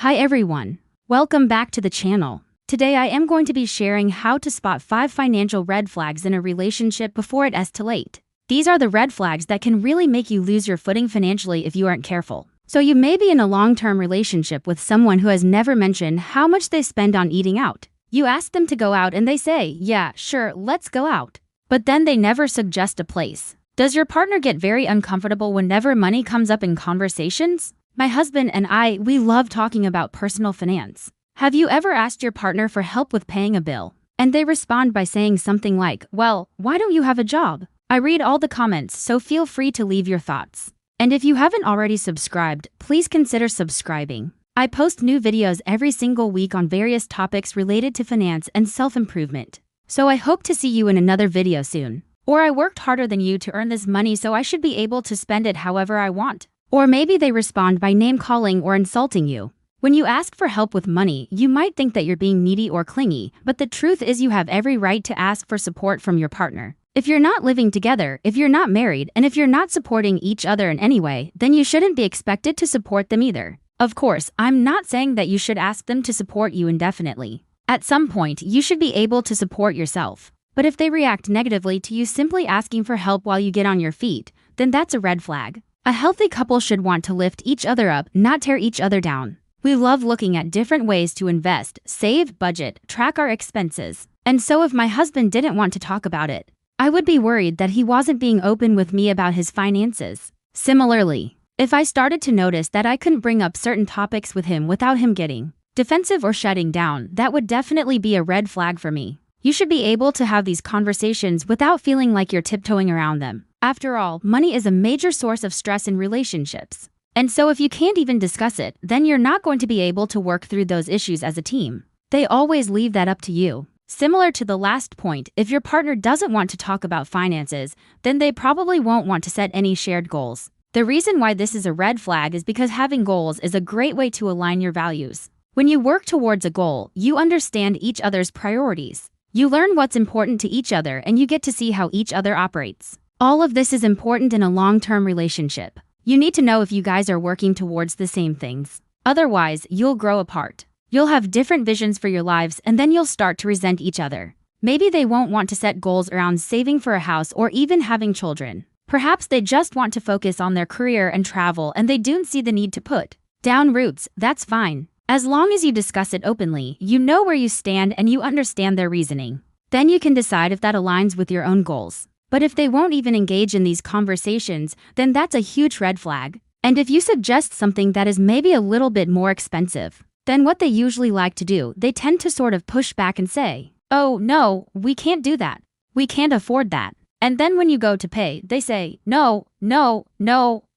Hi everyone. Welcome back to the channel. Today I am going to be sharing how to spot 5 financial red flags in a relationship before it escalates. These are the red flags that can really make you lose your footing financially if you aren't careful. So you may be in a long-term relationship with someone who has never mentioned how much they spend on eating out. You ask them to go out and they say, yeah, sure, let's go out. But then they never suggest a place. Does your partner get very uncomfortable whenever money comes up in conversations? My husband and I, we love talking about personal finance. Have you ever asked your partner for help with paying a bill? And they respond by saying something like, well, why don't you have a job? I read all the comments, so feel free to leave your thoughts. And if you haven't already subscribed, please consider subscribing. I post new videos every single week on various topics related to finance and self-improvement. So I hope to see you in another video soon. Or I worked harder than you to earn this money, so I should be able to spend it however I want. Or maybe they respond by name-calling or insulting you. When you ask for help with money, you might think that you're being needy or clingy, but the truth is you have every right to ask for support from your partner. If you're not living together, if you're not married, and if you're not supporting each other in any way, then you shouldn't be expected to support them either. Of course, I'm not saying that you should ask them to support you indefinitely. At some point, you should be able to support yourself. But if they react negatively to you simply asking for help while you get on your feet, then that's a red flag. A healthy couple should want to lift each other up, not tear each other down. We love looking at different ways to invest, save, budget, track our expenses. And so if my husband didn't want to talk about it, I would be worried that he wasn't being open with me about his finances. Similarly, if I started to notice that I couldn't bring up certain topics with him without him getting defensive or shutting down, that would definitely be a red flag for me. You should be able to have these conversations without feeling like you're tiptoeing around them. After all, money is a major source of stress in relationships. And so if you can't even discuss it, then you're not going to be able to work through those issues as a team. They always leave that up to you. Similar to the last point, if your partner doesn't want to talk about finances, then they probably won't want to set any shared goals. The reason why this is a red flag is because having goals is a great way to align your values. When you work towards a goal, you understand each other's priorities. You learn what's important to each other and you get to see how each other operates. All of this is important in a long-term relationship. You need to know if you guys are working towards the same things. Otherwise, you'll grow apart. You'll have different visions for your lives and then you'll start to resent each other. Maybe they won't want to set goals around saving for a house or even having children. Perhaps they just want to focus on their career and travel and they don't see the need to put down roots. That's fine. As long as you discuss it openly, you know where you stand and you understand their reasoning. Then you can decide if that aligns with your own goals. But if they won't even engage in these conversations, then that's a huge red flag. And if you suggest something that is maybe a little bit more expensive, then what they usually like to do, they tend to sort of push back and say, oh, no, we can't do that. We can't afford that. And then when you go to pay, they say, no,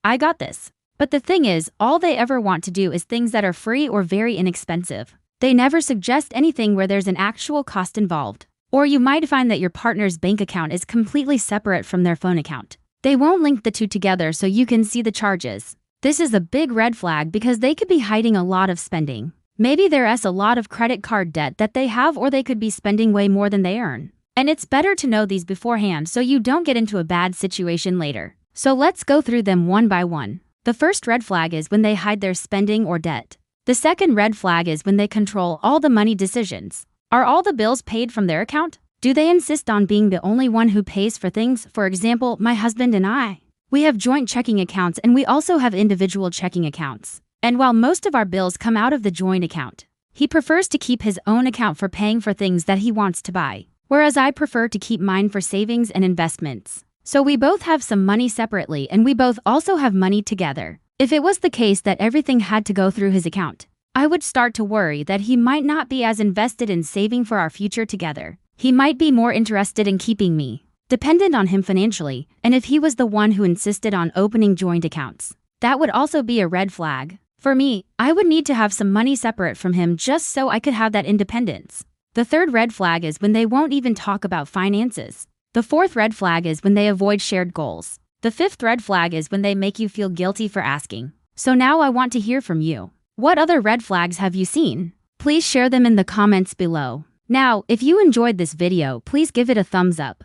I got this. But the thing is, all they ever want to do is things that are free or very inexpensive. They never suggest anything where there's an actual cost involved. Or you might find that your partner's bank account is completely separate from their phone account. They won't link the two together so you can see the charges. This is a big red flag because they could be hiding a lot of spending. Maybe there's a lot of credit card debt that they have, or they could be spending way more than they earn. And it's better to know these beforehand so you don't get into a bad situation later. So let's go through them one by one. The first red flag is when they hide their spending or debt. The second red flag is when they control all the money decisions. Are all the bills paid from their account? Do they insist on being the only one who pays for things? For example, my husband and I. We have joint checking accounts and we also have individual checking accounts. And while most of our bills come out of the joint account, he prefers to keep his own account for paying for things that he wants to buy, whereas I prefer to keep mine for savings and investments. So we both have some money separately and we both also have money together. If it was the case that everything had to go through his account, I would start to worry that he might not be as invested in saving for our future together. He might be more interested in keeping me dependent on him financially, and if he was the one who insisted on opening joint accounts, that would also be a red flag. For me, I would need to have some money separate from him just so I could have that independence. The third red flag is when they won't even talk about finances. The fourth red flag is when they avoid shared goals. The fifth red flag is when they make you feel guilty for asking. So now I want to hear from you. What other red flags have you seen? Please share them in the comments below. Now, if you enjoyed this video, please give it a thumbs up.